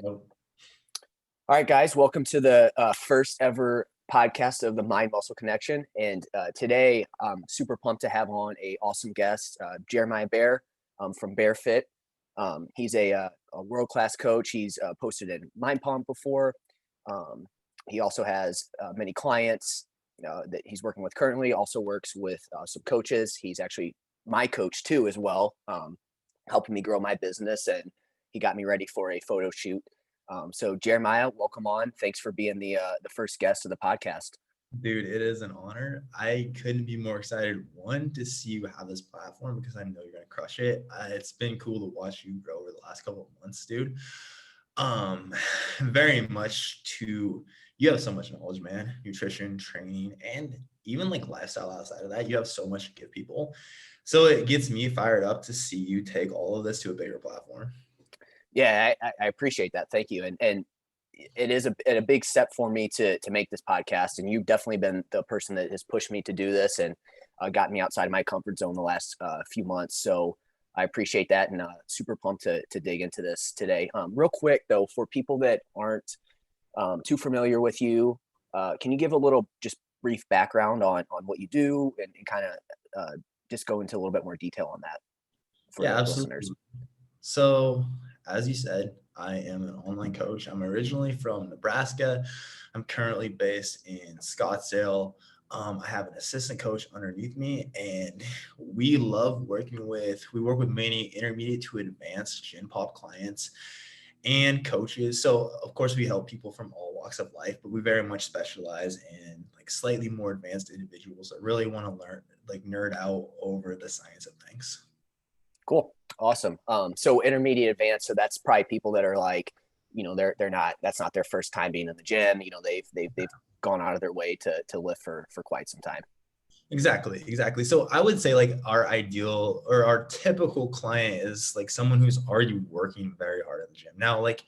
So, All right, guys, welcome to the first ever podcast of the Mind Muscle Connection. And today, I'm super pumped to have on a awesome guest, Jeremiah Bair from Bairfit. He's a world-class coach. He's posted in Mind Pump before. He also has many clients that he's working with currently. Also works with some coaches. He's actually my coach too, as well, helping me grow my business. And he got me ready for a photo shoot. So Jeremiah, welcome on. Thanks for being the first guest of the podcast. dude, it is an honor. I couldn't be more excited, one, to see you have this platform because I know you're going to crush it. It's been cool to watch you grow over the last couple of months, dude. Very much you have so much knowledge, man, nutrition, training, and even like lifestyle outside of that. You have so much to give people. So it gets me fired up to see you take all of this to a bigger platform. Yeah, I appreciate that. Thank you. And it is a big step for me to make this podcast. And you've definitely been the person that has pushed me to do this and got me outside my comfort zone the last few months. So I appreciate that, and super pumped to dig into this today. Real quick though, for people that aren't too familiar with you, can you give a little just brief background on what you do and kind of just go into a little bit more detail on that for Yeah, the absolutely. listeners? So, as you said, I am an online coach. I'm originally from Nebraska. I'm currently based in Scottsdale. I have an assistant coach underneath me, and we work with many intermediate to advanced Gen Pop clients and coaches. So, of course, we help people from all walks of life, but we very much specialize in like slightly more advanced individuals that really want to learn, like nerd out over the science of things. Cool. Awesome. So intermediate advanced. So that's probably people that are like, they're not, that's not their first time being in the gym. They've gone out of their way to lift for quite some time. Exactly. So I would say like our ideal or our typical client is like someone who's already working very hard at the gym. Now, like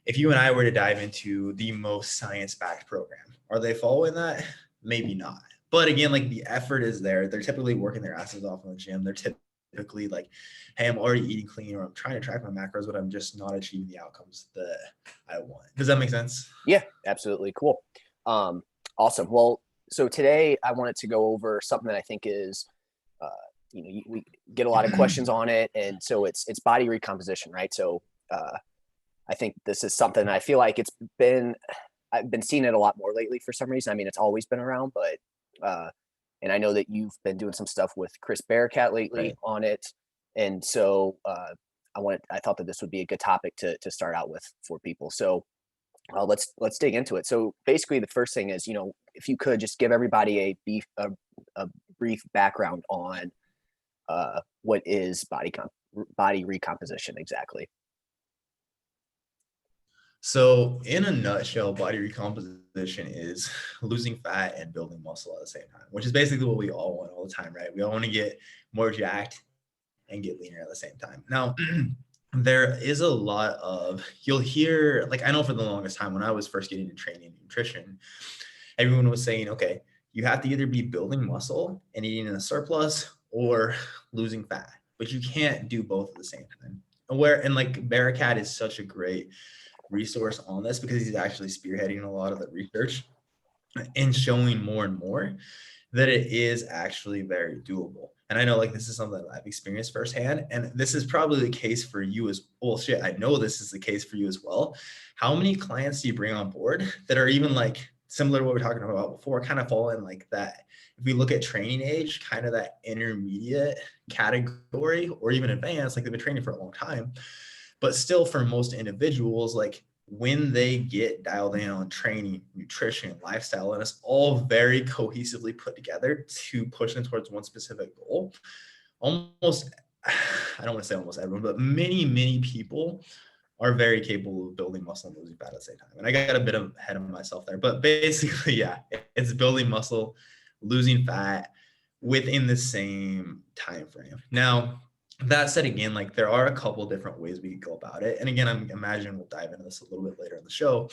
if you and I were to dive into the most science-backed program, are they following that? Maybe not. But again, like the effort is there. They're typically working their asses off in the gym. They're typically like, hey, I'm already eating clean, or I'm trying to track my macros, but I'm just not achieving the outcomes that I want. Does that make sense? Yeah, absolutely. Cool. Awesome. Well, so today I wanted to go over something that I think is, we get a lot of questions on it. And so it's body recomposition, right? So I think this is something I feel like I've been seeing it a lot more lately for some reason. I mean, it's always been around, but and I know that you've been doing some stuff with Chris Bearcat lately on it. And so I thought that this would be a good topic to start out with for people. So let's dig into it. So basically the first thing is, if you could just give everybody a brief background on what is body recomposition exactly. So in a nutshell, body recomposition is losing fat and building muscle at the same time, which is basically what we all want all the time, right? We all want to get more jacked and get leaner at the same time. Now, there is a lot of, you'll hear, like I know for the longest time when I was first getting into training and nutrition, everyone was saying, okay, you have to either be building muscle and eating in a surplus or losing fat, but you can't do both at the same time. And like Bearcat is such a great resource on this because he's actually spearheading a lot of the research and showing more and more that it is actually very doable. And I know like this is something that I've experienced firsthand, and this is probably the case for you as well. Shit, I know this is the case for you as well. How many clients do you bring on board that are even like similar to what we were talking about before, kind of fall in like that? If we look at training age, kind of that intermediate category or even advanced, like they've been training for a long time. But still, for most individuals, like when they get dialed in on training, nutrition, lifestyle, and it's all very cohesively put together to push them towards one specific goal, almost, I don't want to say almost everyone, but many people are very capable of building muscle and losing fat at the same time. And I got a bit ahead of myself there, but basically, yeah, it's building muscle, losing fat within the same time frame. Now, that said, again, like there are a couple different ways we could go about it. And again, I'm imagining we'll dive into this a little bit later in the show,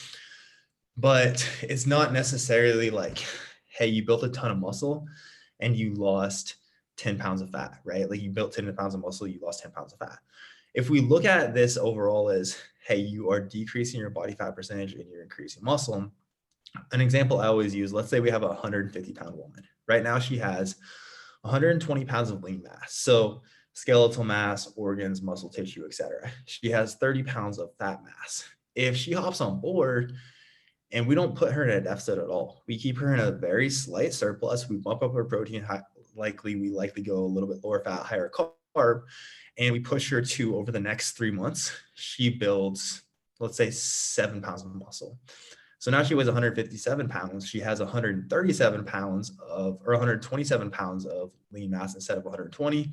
but it's not necessarily like, hey, you built a ton of muscle and you lost 10 pounds of fat, right? Like you built 10 pounds of muscle, you lost 10 pounds of fat. If we look at this overall as, hey, you are decreasing your body fat percentage and you're increasing muscle. An example I always use, let's say we have a 150-pound woman. Right now she has 120 pounds of lean mass. So skeletal mass, organs, muscle tissue, etc. She has 30 pounds of fat mass. If she hops on board and we don't put her in a deficit at all, we keep her in a very slight surplus, we bump up her protein, we likely go a little bit lower fat, higher carb, and we push her to, over the next 3 months, she builds, let's say, 7 pounds of muscle. So now she weighs 157 pounds. She has 137 pounds or 127 pounds of lean mass instead of 120,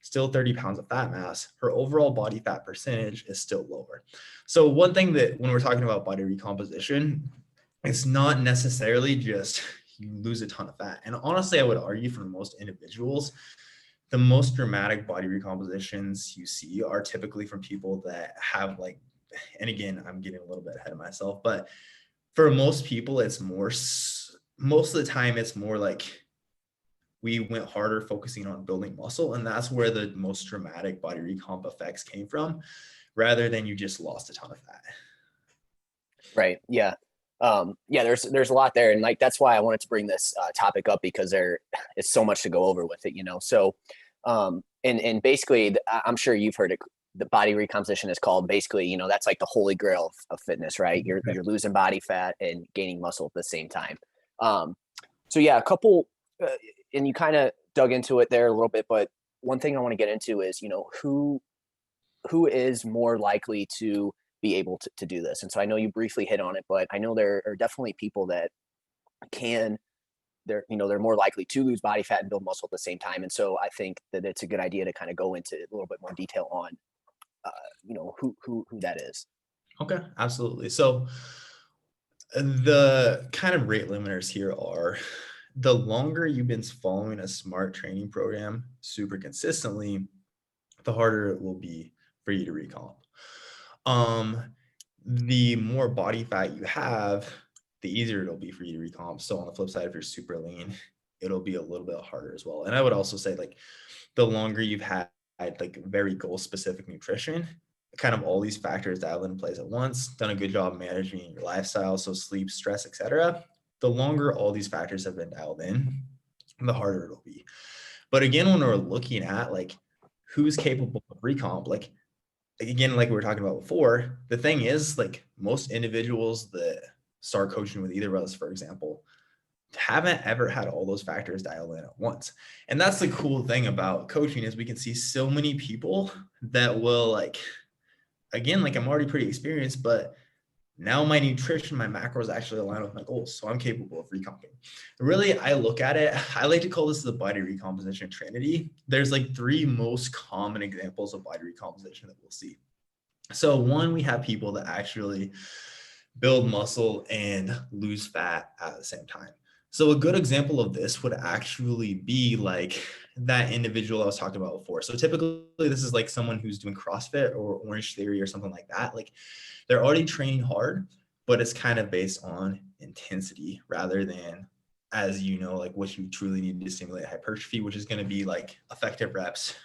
still 30 pounds of fat mass. Her overall body fat percentage is still lower. So one thing that when we're talking about body recomposition, it's not necessarily just you lose a ton of fat. And honestly, I would argue for most individuals, the most dramatic body recompositions you see are typically from people that have and again, I'm getting a little bit ahead of myself, but for most people, it's most of the time, it's more like we went harder focusing on building muscle. And that's where the most dramatic body recomp effects came from, rather than you just lost a ton of fat. Right. Yeah. There's a lot there. And that's why I wanted to bring this topic up, because there is so much to go over with it, So, and basically, I'm sure you've heard it. The body recomposition is called basically, that's like the holy grail of fitness, right? You're losing body fat and gaining muscle at the same time. So yeah, a couple, and you kind of dug into it there a little bit, but one thing I want to get into is, who is more likely to be able to do this? And so I know you briefly hit on it, but I know there are definitely people that they're more likely to lose body fat and build muscle at the same time. And so I think that it's a good idea to kind of go into a little bit more detail on who that is. Okay, absolutely. So the kind of rate limiters here are, the longer you've been following a smart training program super consistently, the harder it will be for you to recomp. The more body fat you have, the easier it'll be for you to recomp. So on the flip side, if you're super lean, it'll be a little bit harder as well. And I would also say the longer you've had very goal specific nutrition, kind of all these factors dialed in place at once, done a good job managing your lifestyle, so sleep, stress, etc. The longer all these factors have been dialed in, the harder it'll be. But again, when we're looking at who's capable of recomp, again, like we were talking about before, the thing is most individuals that start coaching with either of us, for example, haven't ever had all those factors dialed in at once. And that's the cool thing about coaching, is we can see so many people that will again, I'm already pretty experienced, but now my nutrition, my macros actually align with my goals. So I'm capable of recomping. Really, I look at it, I like to call this the body recomposition trinity. There's 3 most common examples of body recomposition that we'll see. So one, we have people that actually build muscle and lose fat at the same time. So a good example of this would actually be that individual I was talking about before. So typically this is someone who's doing CrossFit or Orange Theory or something like that. They're already training hard, but it's kind of based on intensity rather than, as what you truly need to stimulate hypertrophy, which is going to be effective reps,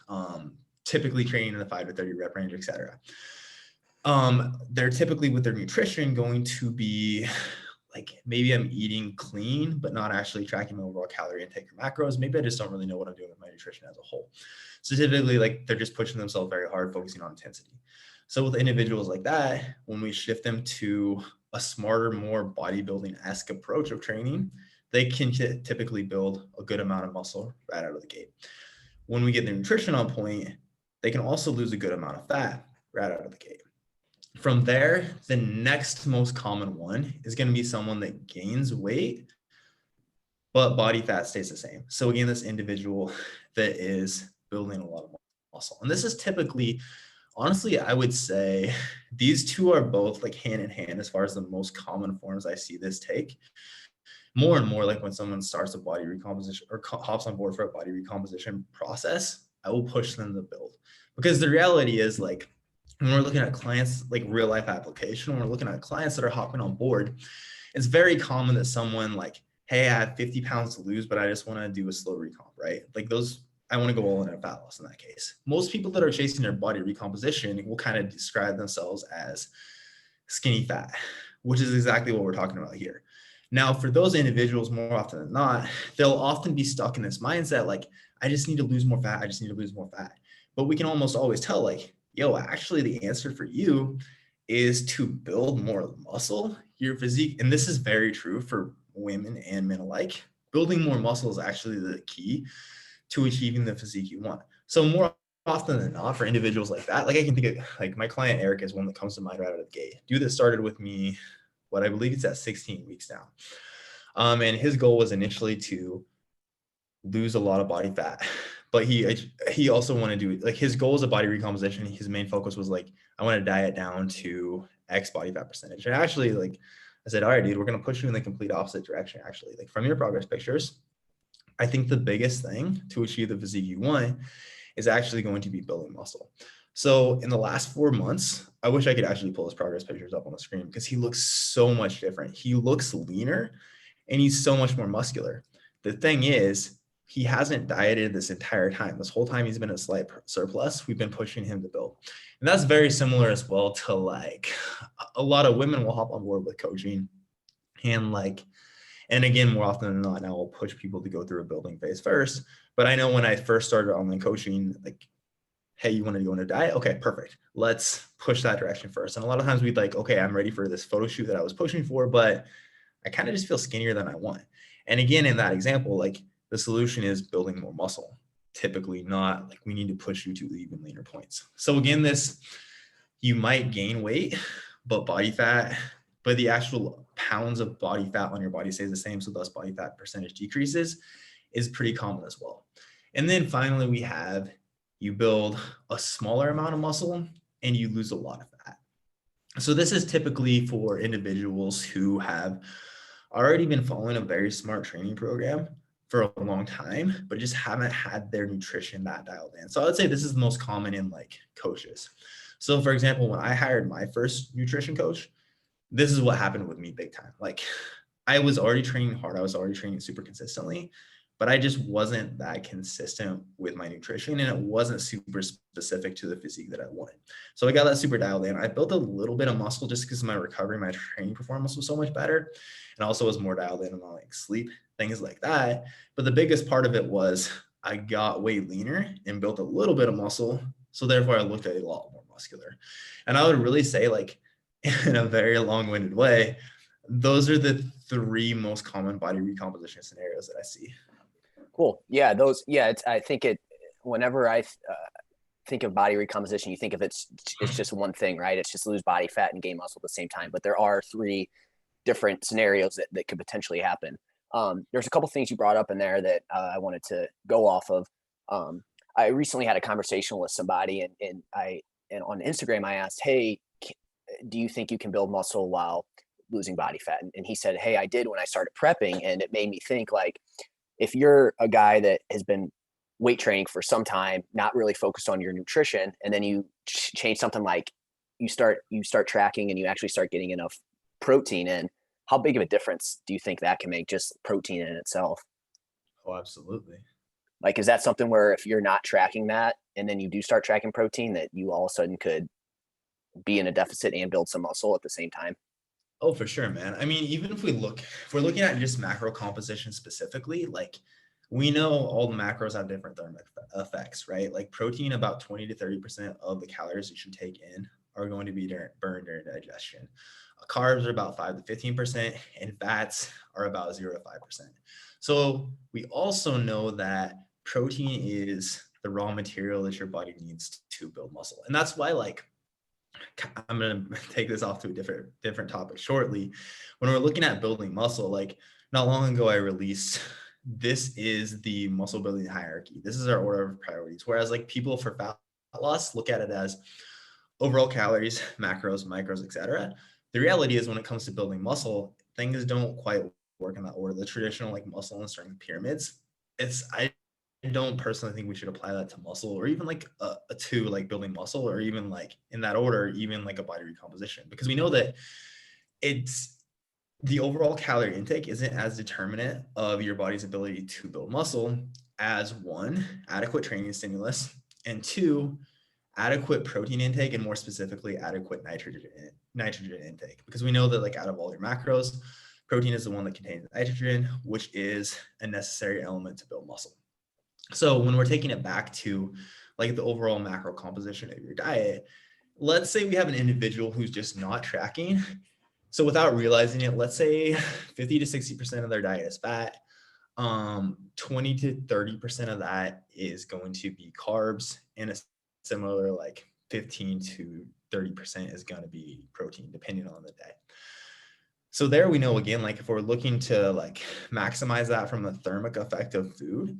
typically training in the 5 to 30 rep range, etc. They're typically with their nutrition going to be maybe I'm eating clean, but not actually tracking my overall calorie intake or macros. Maybe I just don't really know what I'm doing with my nutrition as a whole. So typically they're just pushing themselves very hard, focusing on intensity. So with individuals like that, when we shift them to a smarter, more bodybuilding-esque approach of training, they can typically build a good amount of muscle right out of the gate. When we get their nutrition on point, they can also lose a good amount of fat right out of the gate. From there, the next most common one is going to be someone that gains weight, but body fat stays the same. So again, this individual that is building a lot of muscle. And this is typically, honestly, I would say these two are both hand in hand as far as the most common forms I see this take. More and more when someone starts a body recomposition or hops on board for a body recomposition process, I will push them to build. Because the reality is when we're looking at clients, real life application, when we're looking at clients that are hopping on board, it's very common that someone hey, I have 50 pounds to lose, but I just want to do a slow recomp, right? Those I want to go all in on fat loss in that case. Most people that are chasing their body recomposition will kind of describe themselves as skinny fat, which is exactly what we're talking about here. Now, for those individuals, more often than not, they'll often be stuck in this mindset like, I just need to lose more fat. I just need to lose more fat. But we can almost always tell, like, yo, actually, the answer for you is to build more muscle. Your physique, and this is very true for women and men alike, building more muscle is actually the key to achieving the physique you want. So more often than not, for individuals like that, like I can think of, like my client Eric is one that comes to mind right out of the gate. Dude that started with me, what I believe it's at 16 weeks now. And his goal was initially to lose a lot of body fat, but he also wanted to do, like, his goal is a body recomposition. His main focus was like, I want to diet down to X body fat percentage. And actually, like I said, all right, dude, we're going to push you in the complete opposite direction. Actually, like from your progress pictures, I think the biggest thing to achieve the physique you want is actually going to be building muscle. So in the last 4 months, I wish I could actually pull his progress pictures up on the screen because he looks so much different. He looks leaner and he's so much more muscular. The thing is, he hasn't dieted this entire time. This whole time he's been a slight surplus. We've been pushing him to build. And that's very similar as well to, like, a lot of women will hop on board with coaching and like, and again, more often than not, now I'll push people to go through a building phase first. But I know when I first started online coaching, like, hey, you want to go on a diet? Okay, perfect. Let's push that direction first. And a lot of times we'd like, okay, I'm ready for this photo shoot that I was pushing for, but I kind of just feel skinnier than I want. And again, in that example, like the solution is building more muscle, typically, not like we need to push you to even leaner points. So again, you might gain weight, but body fat, but the actual pounds of body fat on your body stays the same. So thus body fat percentage decreases is pretty common as well. And then finally, we have you build a smaller amount of muscle and you lose a lot of fat. So this is typically for individuals who have already been following a very smart training program for a long time, but just haven't had their nutrition that dialed in. So I would say this is the most common in like coaches. So for example, when I hired my first nutrition coach, this is what happened with me big time. Like I was already training hard. I was already training super consistently, but I just wasn't that consistent with my nutrition and it wasn't super specific to the physique that I wanted. So I got that super dialed in. I built a little bit of muscle just because my recovery, my training performance was so much better. And also was more dialed in on like sleep, things like that. But the biggest part of it was I got way leaner and built a little bit of muscle. So therefore I looked a lot more muscular. And I would really say, like, in a very long-winded way, those are the 3 most common body recomposition scenarios that I see. Cool. Yeah, I think whenever I think of body recomposition, you think of it's just one thing, right? It's just lose body fat and gain muscle at the same time. But there are 3 different scenarios that could potentially happen. There's a couple things you brought up in there that I wanted to go off of. I recently had a conversation with somebody and on Instagram, I asked, hey, do you think you can build muscle while losing body fat? And he said, hey, I did when I started prepping. And it made me think, like, if you're a guy that has been weight training for some time, not really focused on your nutrition, and then you change something like you start tracking and you actually start getting enough protein in, how big of a difference do you think that can make, just protein in itself? Oh, absolutely. Like, is that something where if you're not tracking that and then you do start tracking protein, that you all of a sudden could be in a deficit and build some muscle at the same time? Oh, for sure, man. I mean, even if we're looking at just macro composition specifically, like we know all the macros have different thermic effects, right? Like protein, about 20 to 30% of the calories you should take in are going to be burned during digestion. Carbs are about 5 to 15%, and fats are about 0 to 5%. So we also know that protein is the raw material that your body needs to build muscle. And that's why, like, I'm going to take this off to a different topic shortly. When we're looking at building muscle, like not long ago, I released, this is the muscle building hierarchy. This is our order of priorities. Whereas like people for fat loss look at it as overall calories, macros, micros, etc. The reality is when it comes to building muscle, things don't quite work in that order. The traditional like muscle and strength pyramids, I don't personally think we should apply that to muscle or even like to like building muscle or even like in that order, even like a body recomposition, because we know that it's the overall calorie intake isn't as determinant of your body's ability to build muscle as one, adequate training stimulus, and two, adequate protein intake, and more specifically, adequate nitrogen intake. Because we know that like out of all your macros, protein is the one that contains nitrogen, which is a necessary element to build muscle. So when we're taking it back to like the overall macro composition of your diet, let's say we have an individual who's just not tracking. So without realizing it, let's say 50 to 60% of their diet is fat. 20 to 30% of that is going to be carbs, and a similar like 15 to 30% is going to be protein, depending on the day. So there we know, again, like if we're looking to like maximize that from the thermic effect of food,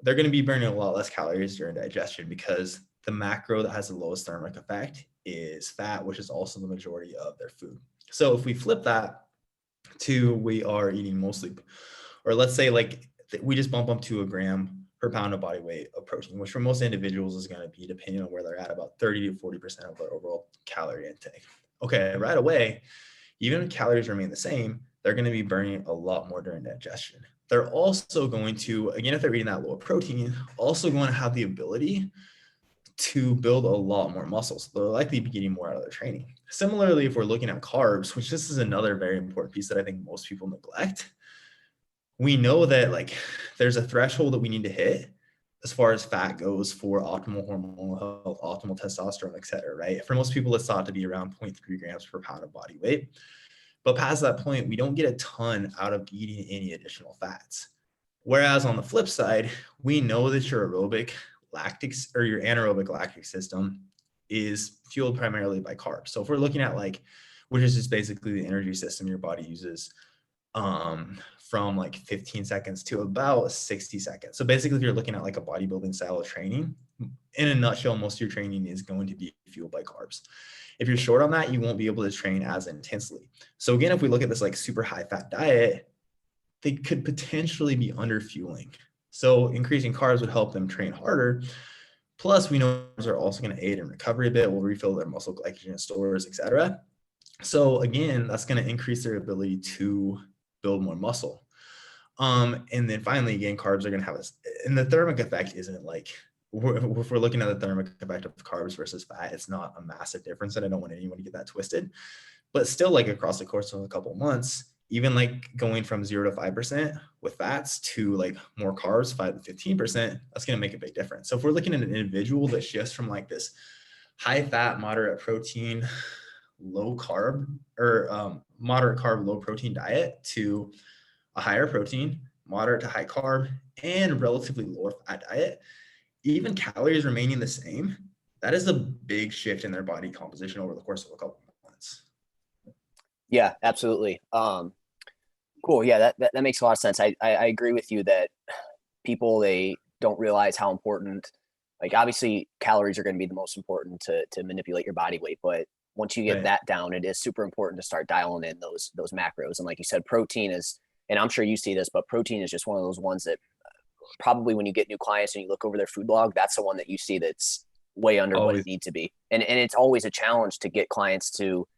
they're going to be burning a lot less calories during digestion, because the macro that has the lowest thermic effect is fat, which is also the majority of their food. So if we flip that to we are eating mostly, or let's say like we just bump up to a gram per pound of body weight of protein, which for most individuals is going to be, depending on where they're at, about 30 to 40% of their overall calorie intake. Okay, right away, even if calories remain the same, they're going to be burning a lot more during digestion. They're also going to, again, if they're eating that lower protein, also going to have the ability to build a lot more muscle. So they'll likely be getting more out of their training. Similarly, if we're looking at carbs, which this is another very important piece that I think most people neglect, we know that like there's a threshold that we need to hit as far as fat goes for optimal hormonal health, optimal testosterone, et cetera, right? For most people, it's thought to be around 0.3 grams per pound of body weight. But past that point, we don't get a ton out of eating any additional fats. Whereas on the flip side, we know that your aerobic lactic or your anaerobic lactic system is fueled primarily by carbs. So if we're looking at like, which is just basically the energy system your body uses from like 15 seconds to about 60 seconds. So basically, if you're looking at like a bodybuilding style of training, in a nutshell, most of your training is going to be fueled by carbs. If you're short on that, you won't be able to train as intensely. So again, if we look at this like super high fat diet, they could potentially be under fueling. So increasing carbs would help them train harder. Plus, we know carbs are also going to aid in recovery a bit, will refill their muscle glycogen stores, et cetera. So again, that's going to increase their ability to build more muscle. And then finally, again, carbs are going to have this, and the thermic effect isn't like, if we're looking at the thermic effect of carbs versus fat, it's not a massive difference, and I don't want anyone to get that twisted. But still, like across the course of a couple of months, even like going from 0 to 5% with fats to like more carbs, 5 to 15%, that's going to make a big difference. So if we're looking at an individual that shifts from like this high fat, moderate protein, low carb, or moderate carb, low protein diet to a higher protein, moderate to high carb, and relatively lower fat diet, even calories remaining the same, that is a big shift in their body composition over the course of a couple of months. Yeah, absolutely. Cool. Yeah, that makes a lot of sense. I agree with you that people, they don't realize how important, like obviously calories are going to be the most important to manipulate your body weight, but once you get that down, it is super important to start dialing in those macros. And like you said, protein is, and I'm sure you see this, but protein is just one of those ones that probably when you get new clients and you look over their food log, that's the one that you see that's way under what it needs to be. And it's always a challenge to get clients to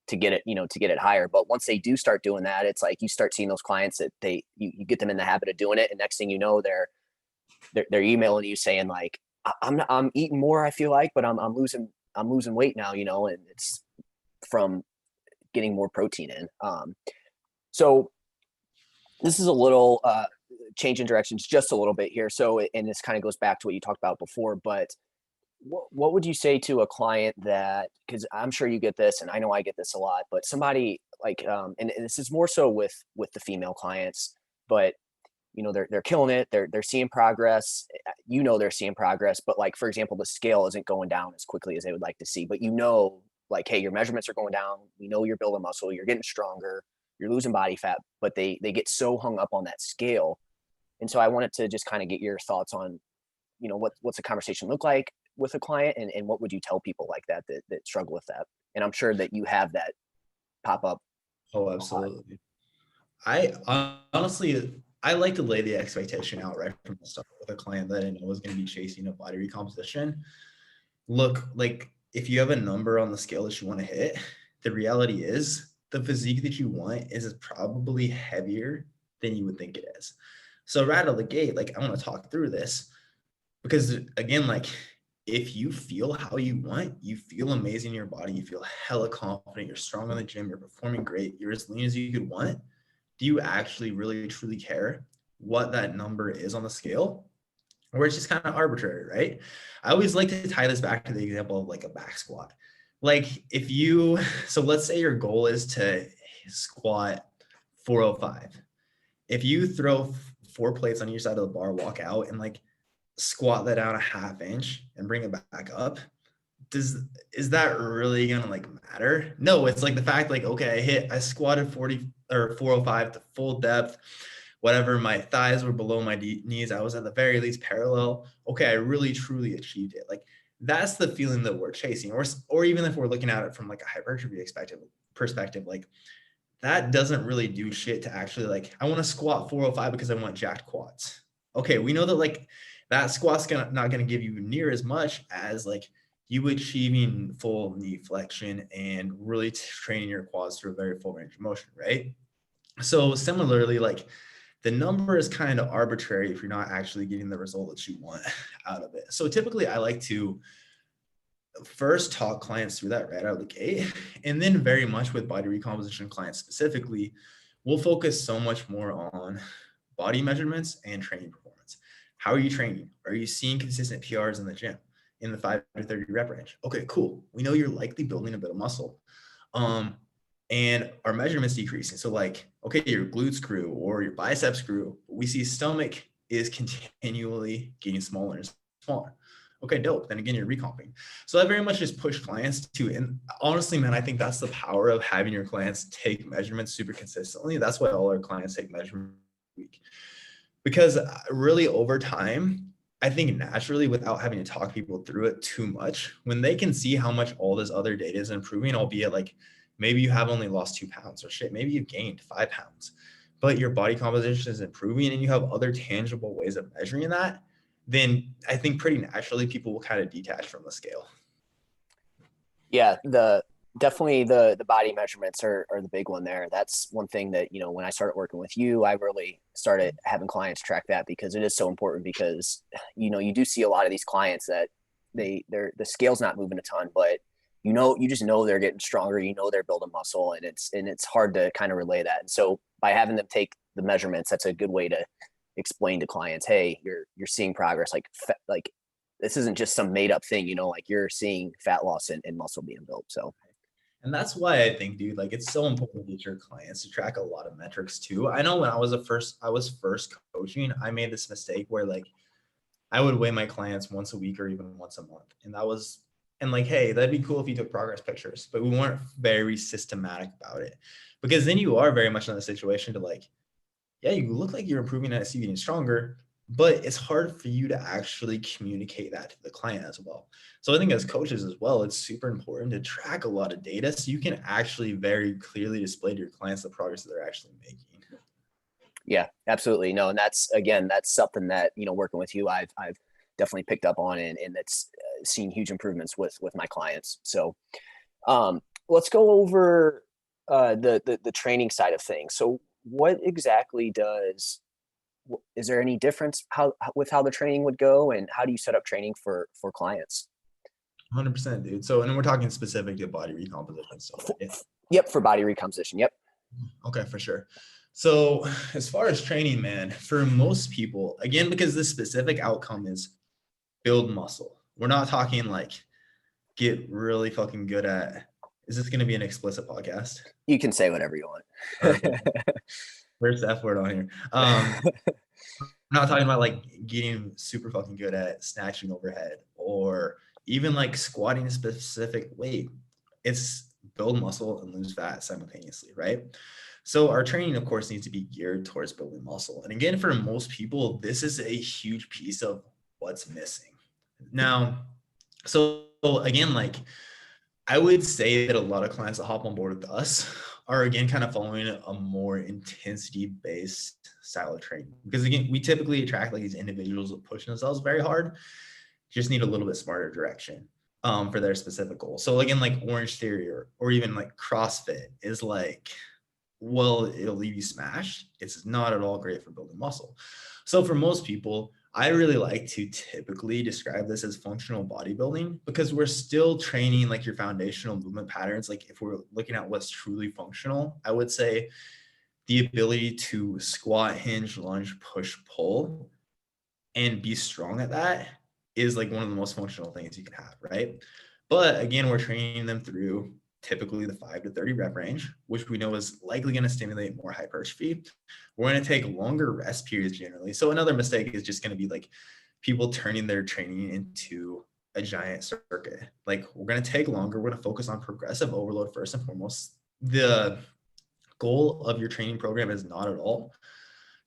get it, to get it higher. But once they do start doing that, it's like you start seeing those clients that you get them in the habit of doing it. And next thing you know, they're emailing you saying like, I'm eating more, I feel like, but I'm losing weight now, and it's from getting more protein in. So this is a little change in directions just a little bit here. So, and this kind of goes back to what you talked about before, but what would you say to a client that, because I'm sure you get this, and I know I get this a lot, but somebody like, and this is more so with the female clients, but they're killing it. They're seeing progress. They're seeing progress, but like, for example, the scale isn't going down as quickly as they would like to see, but like, hey, your measurements are going down. You're building muscle, you're getting stronger, you're losing body fat, but they get so hung up on that scale. And so I wanted to just kind of get your thoughts on, what's the conversation look like with a client, and what would you tell people like that struggle with that? And I'm sure that you have that pop up. Oh, absolutely. I honestly, I like to lay the expectation out right from the start with a client that I know is going to be chasing a body recomposition. Look, like if you have a number on the scale that you want to hit, the reality is the physique that you want is probably heavier than you would think it is. So right out of the gate, like I want to talk through this because again, like if you feel how you want, you feel amazing in your body, you feel hella confident, you're strong in the gym, you're performing great, you're as lean as you could want. Do you actually really truly care what that number is on the scale? Or it's just kind of arbitrary, right? I always like to tie this back to the example of like a back squat. Like if you, so let's say your goal is to squat 405. If you throw 4 plates on each side of the bar, walk out and like squat that down a half inch and bring it back up, is that really gonna like matter? No, it's like the fact like, okay, I squatted 40 or 405 to full depth, whatever, my thighs were below my knees, I was at the very least parallel. Okay, I really truly achieved it. Like that's the feeling that we're chasing. Or even if we're looking at it from like a hypertrophy perspective, like that doesn't really do shit to actually like, I want to squat 405 because I want jacked quads. Okay, we know that like that squat's not gonna give you near as much as like you achieving full knee flexion and really training your quads through a very full range of motion, right? So similarly, like the number is kind of arbitrary if you're not actually getting the result that you want out of it. So typically I like to first talk clients through that right out of the gate. And then very much with body recomposition clients specifically, we'll focus so much more on body measurements and training performance. How are you training? Are you seeing consistent PRs in the gym in the 5 to 30 rep range? Okay, cool. We know you're likely building a bit of muscle. And our measurements decreasing. So like, okay, your glutes grew or your biceps grew. We see stomach is continually getting smaller and smaller. Okay, dope. Then again, you're recomping. So I very much just push clients to, and honestly, man, I think that's the power of having your clients take measurements super consistently. That's why all our clients take measurements week. Because really over time, I think naturally without having to talk people through it too much, when they can see how much all this other data is improving, albeit like maybe you have only lost 2 pounds or shit, maybe you've gained 5 pounds, but your body composition is improving and you have other tangible ways of measuring that, then I think pretty naturally people will kind of detach from the scale. Yeah, definitely the body measurements are the big one there. That's one thing that, when I started working with you, I really started having clients track that because it is so important because, you do see a lot of these clients that the scale's not moving a ton, but you just know they're getting stronger, they're building muscle, and it's hard to kind of relay that. And so by having them take the measurements, that's a good way to explain to clients, hey, you're seeing progress. Like this isn't just some made up thing, like you're seeing fat loss and muscle being built. So, and that's why I think, dude, like it's so important to get your clients to track a lot of metrics too. I know when I was first coaching, I made this mistake where like I would weigh my clients once a week or even once a month. And like, hey, that'd be cool if you took progress pictures, but we weren't very systematic about it because then you are very much in the situation to like, yeah, you look like you're improving as you getting stronger, but it's hard for you to actually communicate that to the client as well. So I think as coaches as well, it's super important to track a lot of data so you can actually very clearly display to your clients the progress that they're actually making. Yeah, absolutely. No, and that's something that, working with you, I've definitely picked up on and that's seen huge improvements with my clients. So let's go over the training side of things. So what exactly is there any difference with how the training would go, and how do you set up training for clients? 100%, dude. So, and we're talking specific to body recomposition. So, yep, for body recomposition. Yep. Okay, for sure. So, as far as training, man, for most people, again, because the specific outcome is build muscle, we're not talking like get really fucking good at. Is this going to be an explicit podcast? You can say whatever you want. Okay. Where's the F word on here? I'm not talking about like getting super fucking good at snatching overhead or even like squatting a specific weight. It's build muscle and lose fat simultaneously, right? So our training, of course, needs to be geared towards building muscle. And again, for most people, this is a huge piece of what's missing. Now, so again, like I would say that a lot of clients that hop on board with us are again kind of following a more intensity-based style of training. Because again, we typically attract like these individuals that push themselves very hard, just need a little bit smarter direction for their specific goal. So again, like Orange Theory or even like CrossFit is like well, it'll leave you smashed. It's not at all great for building muscle. So for most people, I really like to typically describe this as functional bodybuilding, because we're still training like your foundational movement patterns. Like if we're looking at what's truly functional, I would say the ability to squat, hinge, lunge, push, pull, and be strong at that is like one of the most functional things you can have, right? But again, we're training them through typically the 5 to 30 rep range, which we know is likely going to stimulate more hypertrophy. We're going to take longer rest periods generally. So another mistake is just going to be like people turning their training into a giant circuit. Like we're going to take longer. We're going to focus on progressive overload first and foremost. The goal of your training program is not at all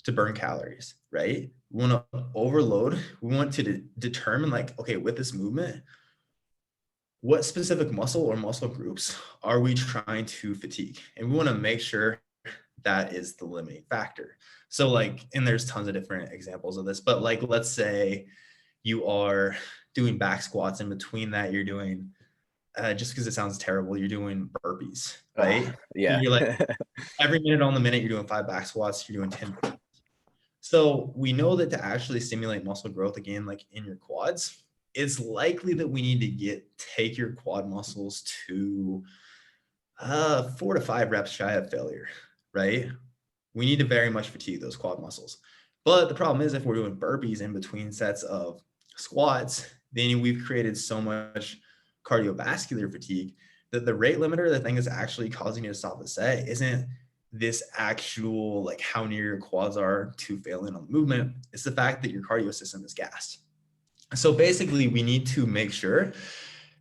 to burn calories, right? We want to overload. We want to determine like, okay, with this movement, what specific muscle or muscle groups are we trying to fatigue? And we want to make sure that is the limiting factor. So like, and there's tons of different examples of this, but like, let's say you are doing back squats, in between that you're doing, just because it sounds terrible, you're doing burpees, right? Yeah. You're like, every minute on the minute, you're doing 5 back squats, you're doing 10 burpees. So we know that to actually stimulate muscle growth again, like in your quads, it's likely that we need to take your quad muscles to 4 to 5 reps shy of failure, right? We need to very much fatigue those quad muscles. But the problem is if we're doing burpees in between sets of squats, then we've created so much cardiovascular fatigue that the rate limiter, the thing that's actually causing you to stop the set, isn't this actual like how near your quads are to failing on the movement. It's the fact that your cardio system is gassed. So basically we need to make sure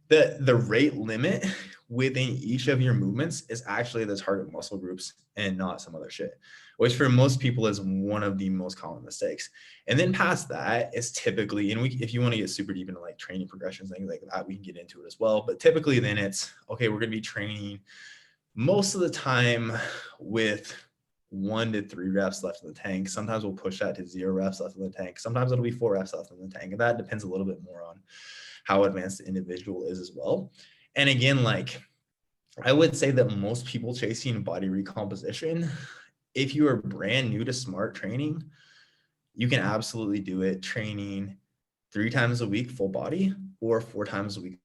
that the rate limit within each of your movements is actually the target muscle groups and not some other shit, which for most people is one of the most common mistakes. And then past that is typically, and if you want to get super deep into like training progressions, things like that, we can get into it as well. But typically then it's, okay, we're going to be training most of the time with 1 to 3 reps left in the tank. Sometimes we'll push that to 0 reps left in the tank. Sometimes it'll be 4 reps left in the tank. And that depends a little bit more on how advanced the individual is as well. And again, like I would say that most people chasing body recomposition, if you are brand new to smart training, you can absolutely do it training 3 times a week full body or 4 times a week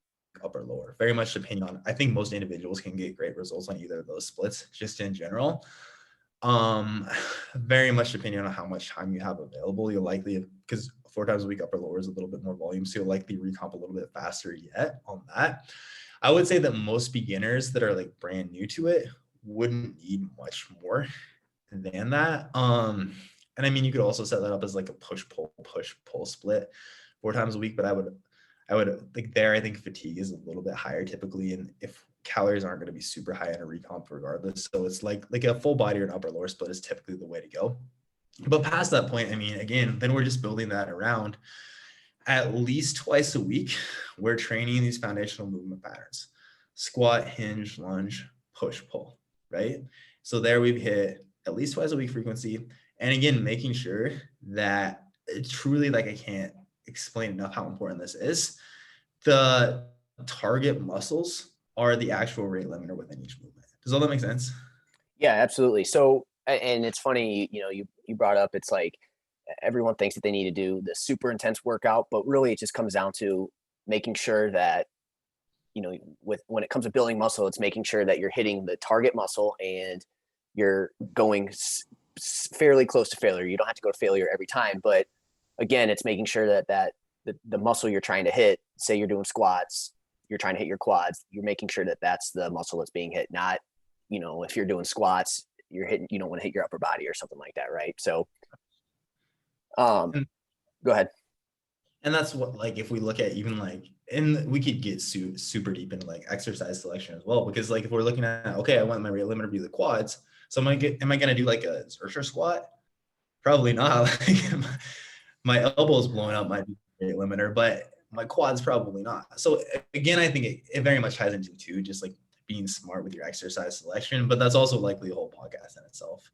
upper lower, very much depending on, I think most individuals can get great results on either of those splits just in general. Very much depending on how much time you have available. You'll likely, because 4 times a week upper lower is a little bit more volume, so you'll likely recomp a little bit faster yet on that. I would say that most beginners that are like brand new to it wouldn't need much more than that. And I mean, you could also set that up as like a push pull split 4 times a week, but I would like there, I think fatigue is a little bit higher typically. And if calories aren't going to be super high in a recomp regardless. So it's like a full body or an upper lower split is typically the way to go. But past that point, I mean, again, then we're just building that around at least twice a week. We're training these foundational movement patterns: squat, hinge, lunge, push, pull, right? So there we've hit at least twice a week frequency. And again, making sure that it's truly, like, I can't explain enough how important this is. The target muscles are the actual rate limiter within each movement. Does all that make sense? Yeah, absolutely. So, and it's funny, you brought up, it's like everyone thinks that they need to do the super intense workout, but really it just comes down to making sure that, when it comes to building muscle, it's making sure that you're hitting the target muscle and you're going fairly close to failure. You don't have to go to failure every time, but again, it's making sure that the muscle you're trying to hit, say you're doing squats, you're trying to hit your quads, you're making sure that that's the muscle that's being hit, not, if you're doing squats, you don't want to hit your upper body or something like that. Right. So, go ahead. And that's what, like, if we look at even like, and we could get super deep into like exercise selection as well, because like if we're looking at, okay, I want my rate limiter to be the quads. So am I going to do like a Zercher squat? Probably not. Like, my elbows blowing up might be rate limiter, but my quads probably not. So again, I think it very much ties into too, just like being smart with your exercise selection, but that's also likely a whole podcast in itself.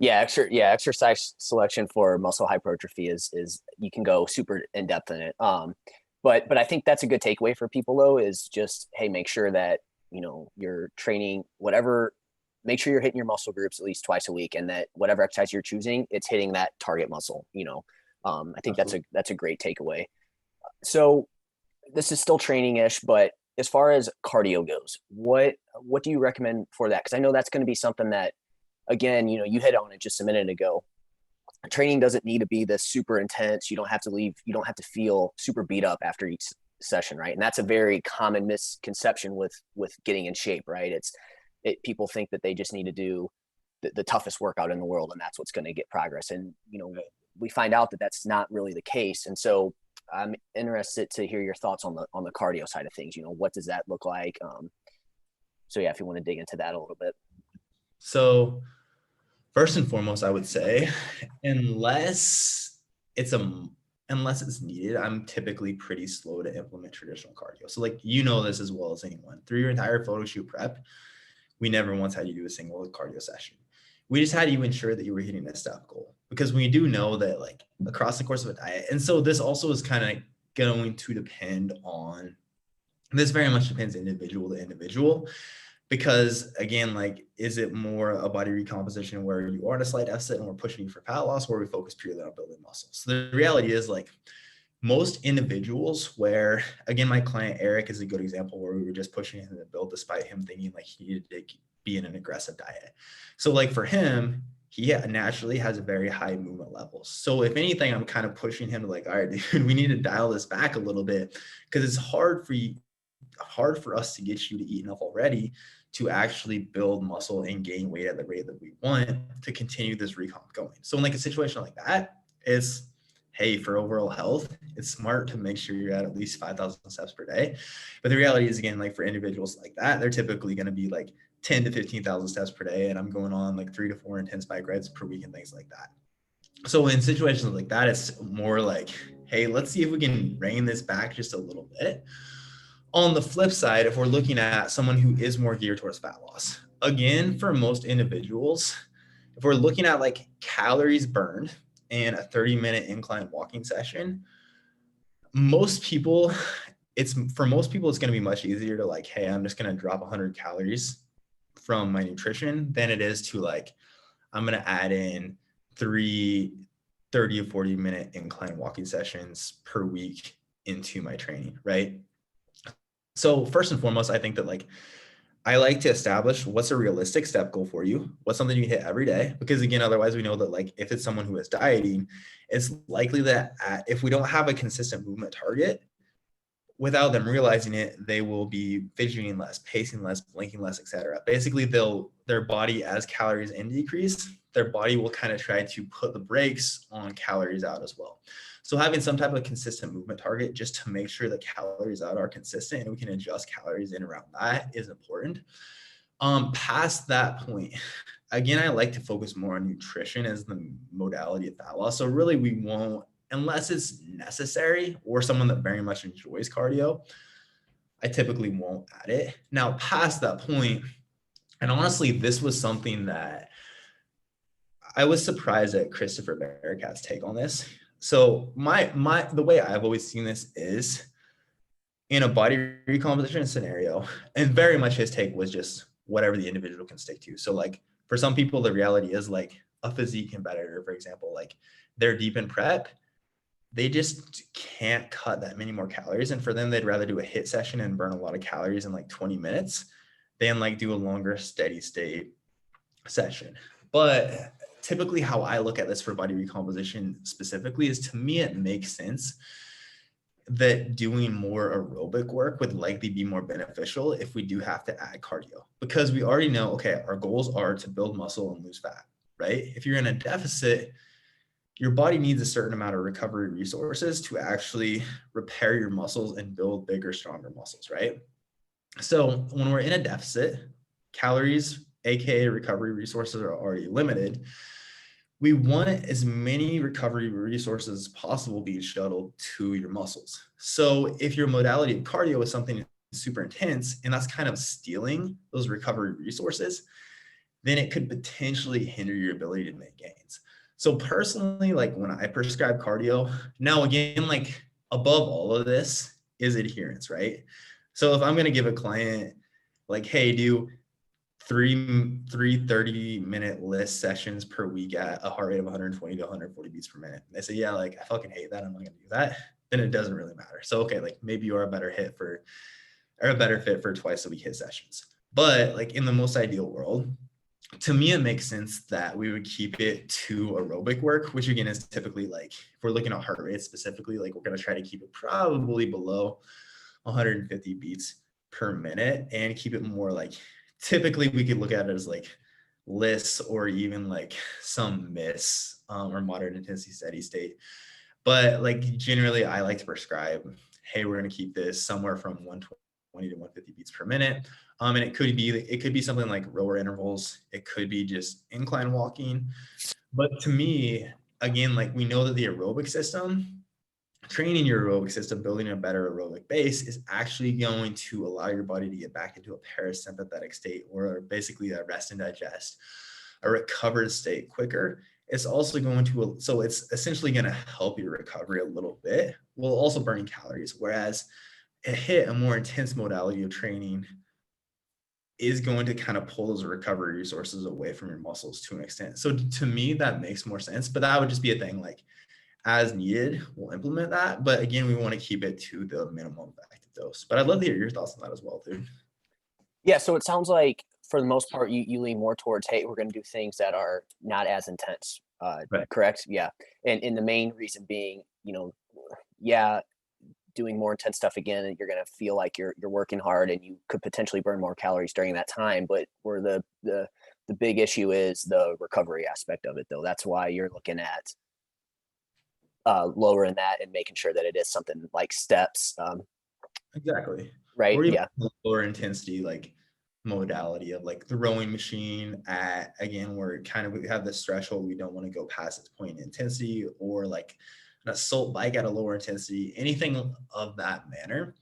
Yeah, exercise selection for muscle hypertrophy is you can go super in depth in it. But I think that's a good takeaway for people though, is just, hey, make sure that you're training whatever make sure you're hitting your muscle groups at least twice a week, and that whatever exercise you're choosing, it's hitting that target muscle. I think that's a great takeaway. So this is still training-ish, but as far as cardio goes, what do you recommend for that? Because I know that's going to be something that, again, you hit on it just a minute ago. Training doesn't need to be this super intense. You don't have to feel super beat up after each session, right? And that's a very common misconception with getting in shape, right? People think that they just need to do the toughest workout in the world, and that's what's going to get progress. And we find out that that's not really the case. And so I'm interested to hear your thoughts on the cardio side of things. What does that look like? So yeah, if you want to dig into that a little bit. So first and foremost, I would say, unless it's needed, I'm typically pretty slow to implement traditional cardio. So like, this as well as anyone. Through your entire photo shoot prep, we never once had you do a single cardio session. We just had you ensure that you were hitting a step goal, because we do know that like across the course of a diet. And so this also is kind of going to depend on, this very much depends individual to individual, because again, like, is it more a body recomposition where you are in a slight deficit and we're pushing you for fat loss, or we focus purely on building muscle? So the reality is, like, most individuals where, again, my client Eric is a good example where we were just pushing him to build despite him thinking like he needed to be in an aggressive diet. So like for him, he naturally has a very high movement levels. So if anything, I'm kind of pushing him to like, all right, dude, we need to dial this back a little bit, because it's hard for us to get you to eat enough already to actually build muscle and gain weight at the rate that we want to continue this recomp going. So in like a situation like that, it's, hey, for overall health, it's smart to make sure you're at least 5,000 steps per day. But the reality is, again, like for individuals like that, they're typically going to be like 10 to 15,000 steps per day. And I'm going on like 3 to 4 intense bike rides per week and things like that. So in situations like that, it's more like, hey, let's see if we can rein this back just a little bit. On the flip side, if we're looking at someone who is more geared towards fat loss, again, for most individuals, if we're looking at like calories burned in a 30-minute incline walking session, most people, it's going to be much easier to like, hey, I'm just going to drop 100 calories from my nutrition than it is to like, I'm going to add in 3 30 to 40-minute incline walking sessions per week into my training, right? So first and foremost, I think that like, I like to establish what's a realistic step goal for you, what's something you hit every day, because again, otherwise we know that like if it's someone who is dieting, it's likely that if we don't have a consistent movement target, without them realizing it, they will be fidgeting less, pacing less, blinking less, etc. Basically, their body, as calories in decrease, their body will kind of try to put the brakes on calories out as well. So having some type of consistent movement target just to make sure that calories out are consistent and we can adjust calories in around that is important. Past that point, again, I like to focus more on nutrition as the modality of fat loss. So really we won't, unless it's necessary or someone that very much enjoys cardio, I typically won't add it. Now, past that point, and honestly, this was something that I was surprised at Christopher Bearcat's take on this. So the way I've always seen this is in a body recomposition scenario, and very much his take was just whatever the individual can stick to. So like for some people, the reality is like a physique competitor, for example, like they're deep in prep, they just can't cut that many more calories. And for them, they'd rather do a HIIT session and burn a lot of calories in like 20 minutes than like do a longer steady state session. But typically how I look at this for body recomposition specifically is, to me, it makes sense that doing more aerobic work would likely be more beneficial if we do have to add cardio, because we already know, okay, our goals are to build muscle and lose fat, right? If you're in a deficit, your body needs a certain amount of recovery resources to actually repair your muscles and build bigger, stronger muscles, right? So when we're in a deficit, calories, aka recovery resources, are already limited. We want as many recovery resources as possible being shuttled to your muscles. So if your modality of cardio is something super intense and that's kind of stealing those recovery resources, then it could potentially hinder your ability to make gains. So personally, like when I prescribe cardio, now again, like above all of this is adherence, right? So if I'm going to give a client like, hey, do three 30-minute list sessions per week at a heart rate of 120 to 140 beats per minute. And they say, yeah, like I fucking hate that. I'm not gonna do that. Then it doesn't really matter. So okay, like maybe you're a better fit for twice a week hit sessions. But like in the most ideal world, to me, it makes sense that we would keep it to aerobic work, which again is typically like, if we're looking at heart rate specifically, like we're going to try to keep it probably below 150 beats per minute and keep it more like, typically we could look at it as like lists or even like some miss or moderate intensity steady state. But like generally I like to prescribe, hey, we're going to keep this somewhere from 120 to 150 beats per minute. And it could be something like rower intervals. It could be just incline walking. But to me, again, like we know that the aerobic system, training your aerobic system, building a better aerobic base is actually going to allow your body to get back into a parasympathetic state, or basically a rest and digest, a recovered state quicker. It's also going to, so it's essentially going to help your recovery a little bit while also burning calories. Whereas a more intense modality of training is going to kind of pull those recovery resources away from your muscles to an extent. So to me, that makes more sense, but that would just be a thing like as needed, we'll implement that. But again, we want to keep it to the minimum effective dose. But I'd love to hear your thoughts on that as well, dude. Yeah. So it sounds like for the most part, you lean more towards, hey, we're going to do things that are not as intense. Right. Correct. Yeah. And the main reason being, yeah, doing more intense stuff again, and you're going to feel like you're working hard and you could potentially burn more calories during that time. But where the big issue is the recovery aspect of it, though. That's why you're looking at lowering that and making sure that it is something like steps. Exactly. Right. Or even Yeah. lower intensity, like modality of like the rowing machine at, again, where kind of we have this threshold, we don't want to go past its point in intensity, or like an assault bike at a lower intensity, anything of that manner.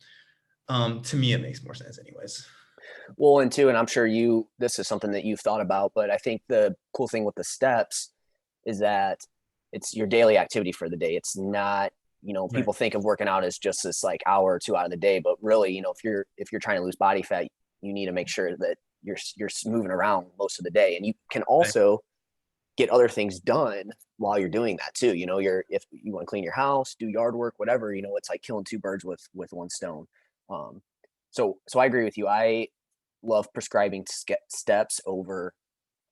To me, it makes more sense anyways. Well, and I'm sure this is something that you've thought about, but I think the cool thing with the steps is that it's your daily activity for the day. It's not, Right. people think of working out as just this like hour or two out of the day, but really, if you're trying to lose body fat, you need to make sure that you're moving around most of the day. And you can also get other things done while you're doing that too. If you want to clean your house, do yard work, whatever, it's like killing two birds with one stone. So I agree with you. I love prescribing steps over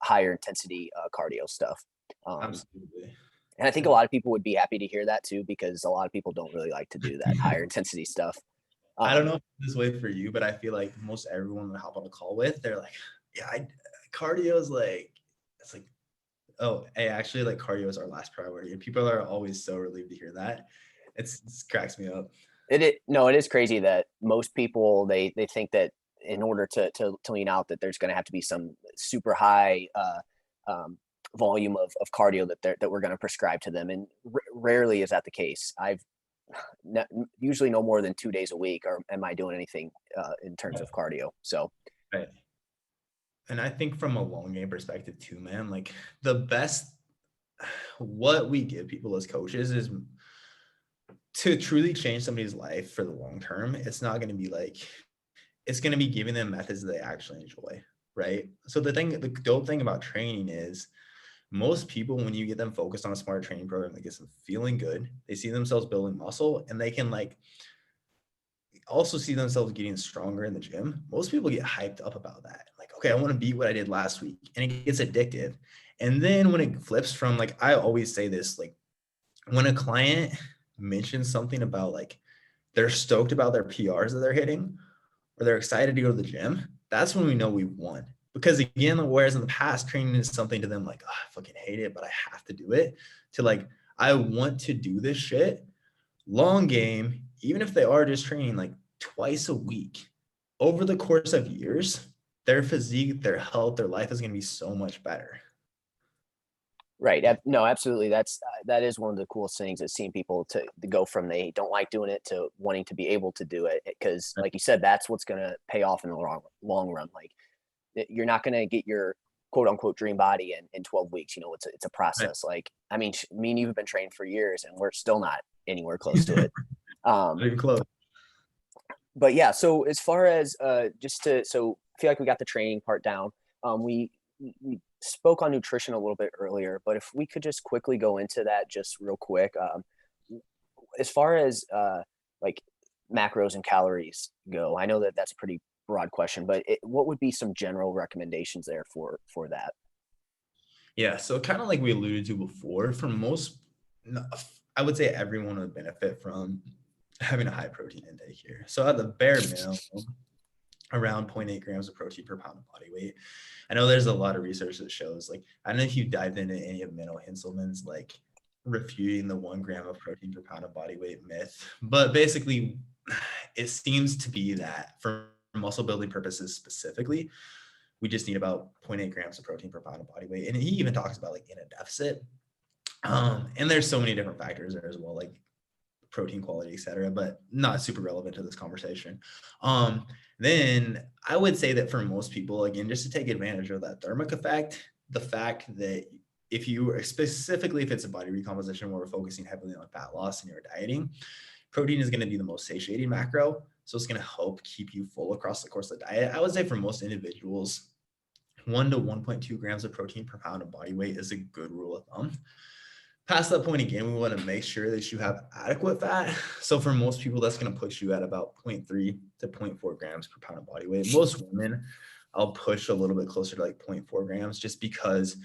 higher intensity cardio stuff. Absolutely. And I think a lot of people would be happy to hear that too, because a lot of people don't really like to do that higher intensity stuff. I don't know if it's this way for you, but I feel like most everyone I hop on a call with, they're like, yeah, cardio is like, it's like, oh, hey, actually, like cardio is our last priority. And people are always so relieved to hear that. It cracks me up. It is crazy that most people, they think that in order to lean out, that there's going to have to be some super high volume of cardio that we're going to prescribe to them. And rarely is that the case. I've usually no more than 2 days a week, or am I doing anything in terms of cardio? So, right. And I think from a long game perspective too, man, like the best, what we give people as coaches is to truly change somebody's life for the long term. It's not going to be like, it's going to be giving them methods that they actually enjoy. Right. So the dope thing about training is most people, when you get them focused on a smart training program that gets them feeling good, they see themselves building muscle, and they can like also see themselves getting stronger in the gym. Most people get hyped up about that. Like, okay, I want to beat what I did last week. And it gets addictive. And then when it flips from, like, I always say this, like when a client mentions something about like they're stoked about their PRs that they're hitting, or they're excited to go to the gym, that's when we know we won. Because again, whereas in the past, training is something to them like, oh, I fucking hate it, but I have to do it, to like, I want to do this shit. Long game, even if they are just training like twice a week, over the course of years, their physique, their health, their life is going to be so much better. right. No, absolutely. That is one of the coolest things, is seeing people to go from they don't like doing it to wanting to be able to do it. Because like you said, that's what's going to pay off in the long run. Like, you're not going to get your quote unquote dream body in 12 weeks. It's a process. Like, I mean, me and you have been trained for years and we're still not anywhere close to it. Not even close. But yeah, so as far as so I feel like we got the training part down. We spoke on nutrition a little bit earlier, but if we could just quickly go into that just real quick. As far as like macros and calories go, I know that that's a pretty broad question, but what would be some general recommendations there for that? Yeah, so kind of like we alluded to before, for most, I would say everyone would benefit from having a high protein intake here. So at the bare minimum, around zero 0.8 grams of protein per pound of body weight. I know there's a lot of research that shows, like, I don't know if you dived into any of Menno Henselman's like refuting the 1 gram of protein per pound of body weight myth, but basically it seems to be that for muscle building purposes specifically, we just need about 0.8 grams of protein per pound of body weight. And he even talks about like in a deficit. And there's so many different factors there as well, like protein quality, et cetera, but not super relevant to this conversation. Then I would say that for most people, again, just to take advantage of that thermic effect, the fact that if you specifically, if it's a body recomposition where we're focusing heavily on fat loss and you're dieting, protein is going to be the most satiating macro. So it's going to help keep you full across the course of the diet. I would say for most individuals, 1 to 1.2 grams of protein per pound of body weight is a good rule of thumb. Past that point, again, we want to make sure that you have adequate fat. So for most people, that's going to push you at about 0.3 to 0.4 grams per pound of body weight. Most women, I'll push a little bit closer to like 0.4 grams just because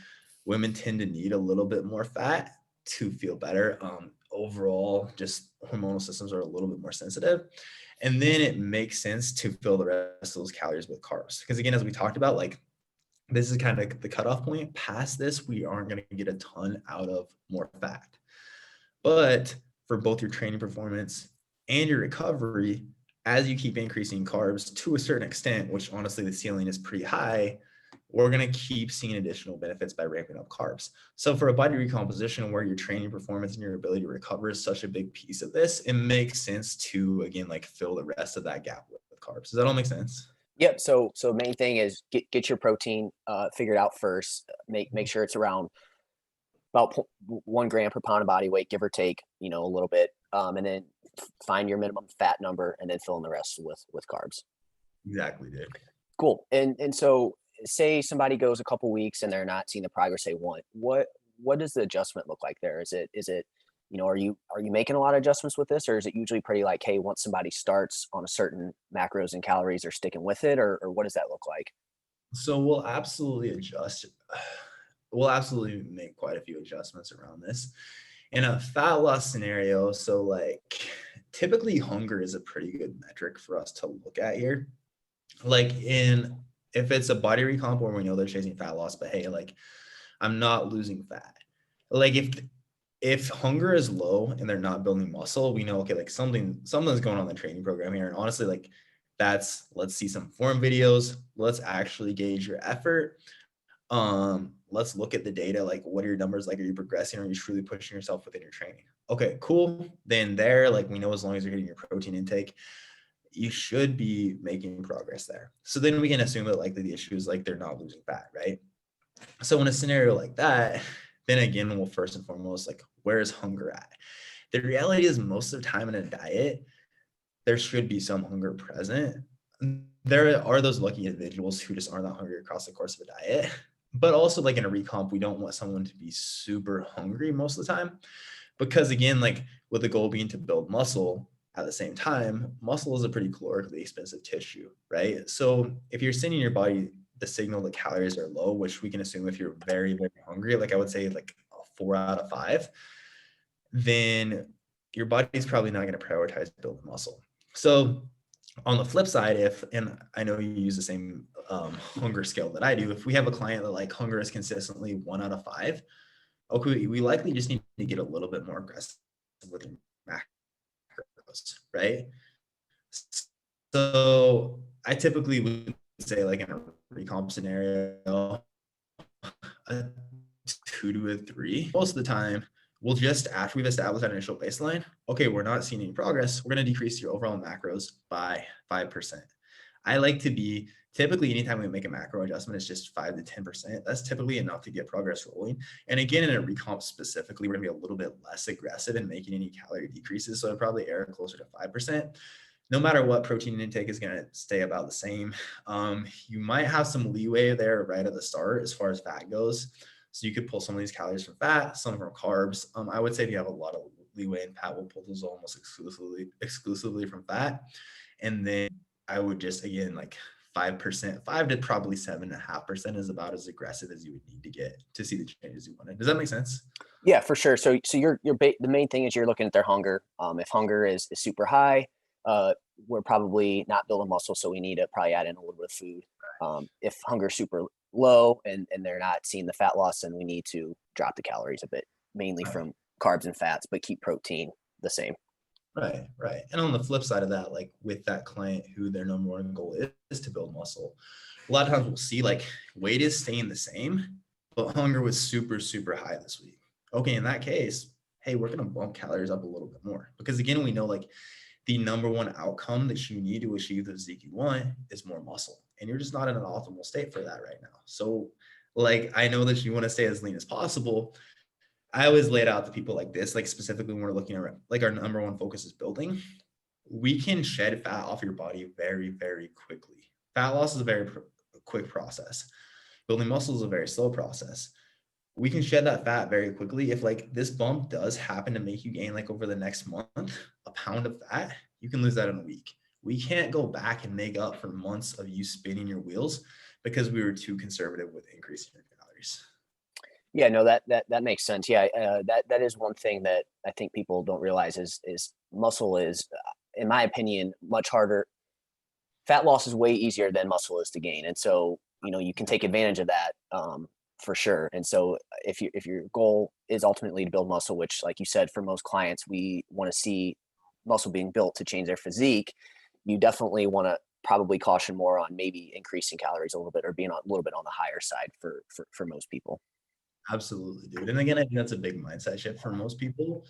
women tend to need a little bit more fat to feel better. Overall, just hormonal systems are a little bit more sensitive. And then it makes sense to fill the rest of those calories with carbs. Because again, as we talked about, like, this is kind of the cutoff point. Past this, we aren't going to get a ton out of more fat. But for both your training performance and your recovery, as you keep increasing carbs to a certain extent, which honestly the ceiling is pretty high, we're going to keep seeing additional benefits by ramping up carbs. So for a body recomposition where your training performance and your ability to recover is such a big piece of this, it makes sense to, again, like fill the rest of that gap with carbs. Does that all make sense? Yep. So main thing is get your protein figured out first. Make sure it's around about 1 gram per pound of body weight, give or take, a little bit, and then find your minimum fat number, and then fill in the rest with carbs. Exactly, dude. Cool. And so say somebody goes a couple weeks and they're not seeing the progress they want. What does the adjustment look like there? Is it are you making a lot of adjustments with this, or is it usually pretty like, hey, once somebody starts on a certain macros and calories, they're sticking with it, or what does that look like? So we'll absolutely adjust. We'll absolutely make quite a few adjustments around this. In a fat loss scenario, so like typically hunger is a pretty good metric for us to look at here. Like if it's a body recomp where we know they're chasing fat loss, but hey, like I'm not losing fat. Like if hunger is low and they're not building muscle, we know, okay, like something's going on in the training program here. And honestly, like let's see some form videos. Let's actually gauge your effort. Let's look at the data. Like, what are your numbers like? Are you progressing? Are you truly pushing yourself within your training? Okay, cool. Then like we know as long as you're hitting your protein intake, you should be making progress there. So then we can assume that likely the issue is like they're not losing fat, right? So in a scenario like that, then again, we'll first and foremost, like, where is hunger at? The reality is most of the time in a diet, there should be some hunger present. There are those lucky individuals who just aren't that hungry across the course of a diet. But also, like in a recomp, we don't want someone to be super hungry most of the time. Because again, like with the goal being to build muscle at the same time, muscle is a pretty calorically expensive tissue, right? So if you're sending your body the signal that calories are low, which we can assume if you're very, very hungry, like I would say like a 4 out of 5, then your body's probably not going to prioritize building muscle. So on the flip side, and I know you use the same hunger scale that I do, if we have a client that like hunger is consistently 1 out of 5, okay, we likely just need to get a little bit more aggressive with your macros, right? So I typically would say, like in a recomp scenario, a 2 to a 3. Most of the time, we'll just, after we've established that initial baseline, okay, we're not seeing any progress, we're going to decrease your overall macros by 5%. I like to be, typically anytime we make a macro adjustment, it's just 5 to 10%. That's typically enough to get progress rolling. And again, in a recomp specifically, we're going to be a little bit less aggressive in making any calorie decreases. So I'd probably err closer to 5%. no matter what, protein intake is going to stay about the same. You might have some leeway there right at the start as far as fat goes. So you could pull some of these calories from fat, some from carbs. I would say if you have a lot of leeway in fat, we'll pull those almost exclusively from fat. And then I would just, again, like 5%, 5 to probably 7.5% is about as aggressive as you would need to get to see the changes you wanted. Does that make sense? Yeah, for sure. So the main thing is you're looking at their hunger. If hunger is super high, we're probably not building muscle, so we need to probably add in a little bit of food. If hunger is super low and they're not seeing the fat loss, then we need to drop the calories a bit, mainly from carbs and fats, but keep protein the same. Right, right. And on the flip side of that, like with that client who their number one goal is to build muscle, a lot of times we'll see like weight is staying the same, but hunger was super, super high this week. Okay, in that case, hey, we're going to bump calories up a little bit more because again, we know like the number one outcome that you need to achieve the physique you want is more muscle. And you're just not in an optimal state for that right now. So like, I know that you want to stay as lean as possible. I always lay it out to people like this, like specifically when we're looking at like our number one focus is building. We can shed fat off your body very, very quickly. Fat loss is a very quick process. Building muscle is a very slow process. We can shed that fat very quickly. If like this bump does happen to make you gain like over the next month, a pound of fat, you can lose that in a week. We can't go back and make up for months of you spinning your wheels because we were too conservative with increasing your calories. Yeah, no, that makes sense. Yeah, that is one thing that I think people don't realize is muscle is, in my opinion, much harder. Fat loss is way easier than muscle is to gain, and so you can take advantage of that for sure. And so if your goal is ultimately to build muscle, which, like you said, for most clients, we want to see muscle being built to change their physique, you definitely want to probably caution more on maybe increasing calories a little bit or being a little bit on the higher side for most people. Absolutely, dude. And again, I think that's a big mindset shift for most people.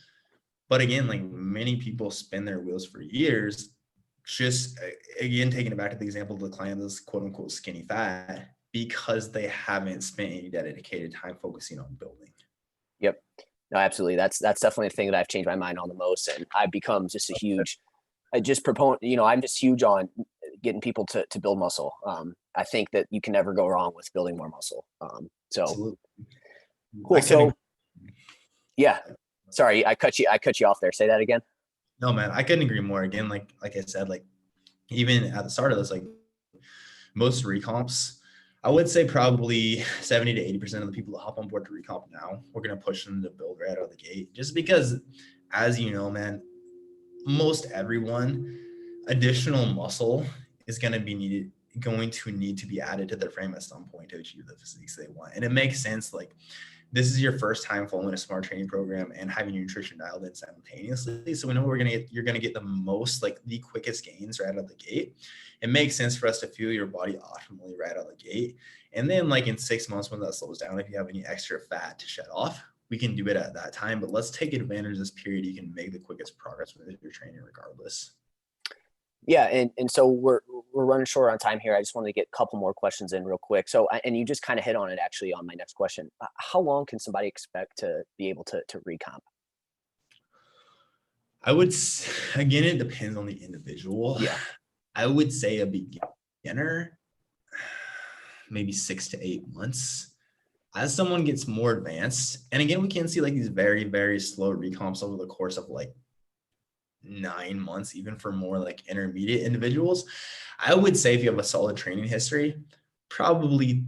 But again, like many people spin their wheels for years, just again, taking it back to the example of the client that's quote unquote skinny fat because they haven't spent any dedicated time focusing on building. Yep. No, absolutely. That's definitely a thing that I've changed my mind on the most. And I've become just a huge, I just proponent, I'm just huge on getting people to build muscle. I think that you can never go wrong with building more muscle. So Absolutely. cool. So yeah, sorry, I cut you off there. Say that again. No, man, I couldn't agree more. Again, like I said, like even at the start of this, like most recomps, I would say probably 70 to 80% of the people that hop on board to recomp now, we're going to push them to build right out of the gate. Just because, as you know, man, most everyone, additional muscle is going to need to be added to their frame at some point to achieve the physiques they want. And it makes sense. Like this is your first time following a smart training program and having your nutrition dialed in simultaneously. So we know you're going to get the most, like the quickest gains right out of the gate. It makes sense for us to fuel your body optimally right out of the gate. And then like in 6 months, when that slows down, if you have any extra fat to shed off, we can do it at that time. But let's take advantage of this period. You can make the quickest progress with your training regardless. Yeah, and so we're running short on time here. I just wanted to get a couple more questions in real quick. So, and you just kind of hit on it actually on my next question. How long can somebody expect to be able to recomp? I would, again, it depends on the individual. Yeah. I would say a beginner, maybe 6 to 8 months. As someone gets more advanced, and again, we can see like these very, very slow recomps over the course of like 9 months, even for more like intermediate individuals. I would say if you have a solid training history, probably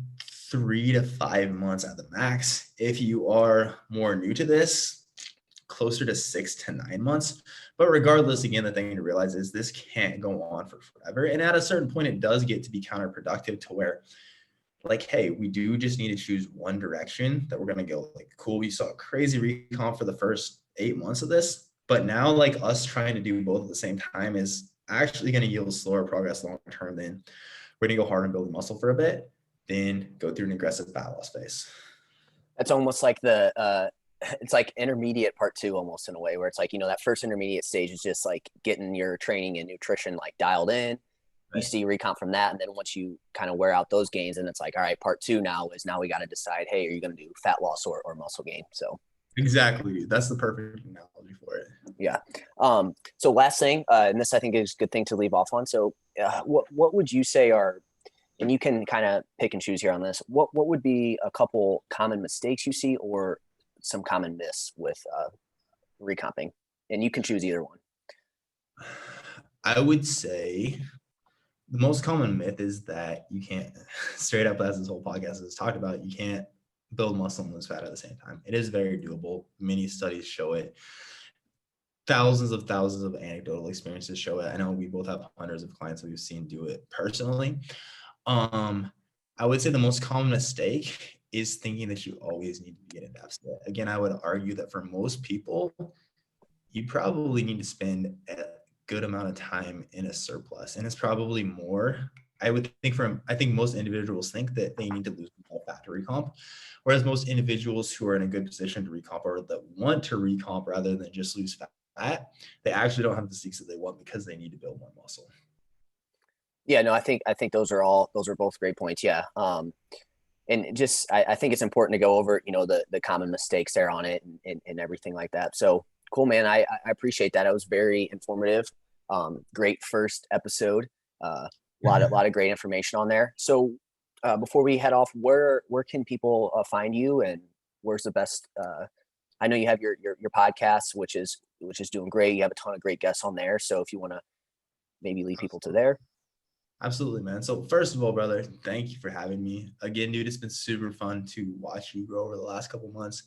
3 to 5 months at the max. If you are more new to this, closer to 6 to 9 months. But regardless, again, the thing to realize is this can't go on for forever. And at a certain point, it does get to be counterproductive to where like, hey, we do just need to choose one direction that we're going to go like, cool, we saw a crazy recomp for the first 8 months of this. But now like us trying to do both at the same time is actually going to yield slower progress long term. Then we're going to go hard on building muscle for a bit, then go through an aggressive fat loss phase. That's almost like it's like intermediate part 2 almost in a way where it's like, that first intermediate stage is just like getting your training and nutrition like dialed in. You see recomp from that. And then once you kind of wear out those gains, and it's like, all right, part 2 now we got to decide, hey, are you going to do fat loss or muscle gain? So exactly. That's the perfect analogy for it. Yeah. So last thing, and this I think is a good thing to leave off on. So what would you say are, and you can kind of pick and choose here on this, what would be a couple common mistakes you see or some common myths with recomping? And you can choose either one. I would say the most common myth is that you can't, straight up as this whole podcast has talked about, you can't build muscle and lose fat at the same time. It is very doable. Many studies show it. Thousands of anecdotal experiences show it. I know we both have hundreds of clients that we've seen do it personally. I would say the most common mistake is thinking that you always need to be in a deficit. Again, I would argue that for most people, you probably need to spend a good amount of time in a surplus, and it's probably more. I think most individuals think that they need to lose fat to recomp, whereas most individuals who are in a good position to recomp or that want to recomp rather than just lose fat, they actually don't have the physiques that they want because they need to build more muscle. Yeah, no, I think those are both great points. Yeah. And just I think it's important to go over, the common mistakes there on it and everything like that. So cool, man. I appreciate that. It was very informative. Great first episode. Lot of great information on there. So before we head off, where can people find you, and where's the best? I know you have your podcast, which is doing great. You have a ton of great guests on there. So if you want to maybe lead people to there. Absolutely, man. So first of all, brother, thank you for having me. Again, dude, it's been super fun to watch you grow over the last couple months.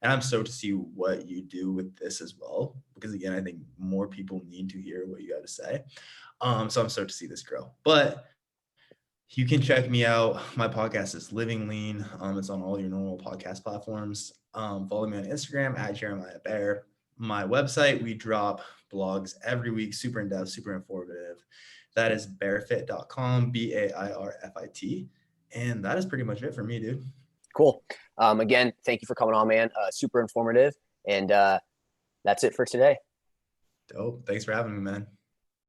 And I'm stoked to see what you do with this as well. Because again, I think more people need to hear what you have to say. So I'm stoked to see this grow. But you can check me out. My podcast is Living Lean. It's on all your normal podcast platforms. Follow me on Instagram at Jeremiah Bair. My website, we drop blogs every week, super in-depth, super informative. That is bairfit.com, Bairfit. And that is pretty much it for me, dude. Cool. Again, thank you for coming on, man. Super informative. And that's it for today. Dope. Thanks for having me, man.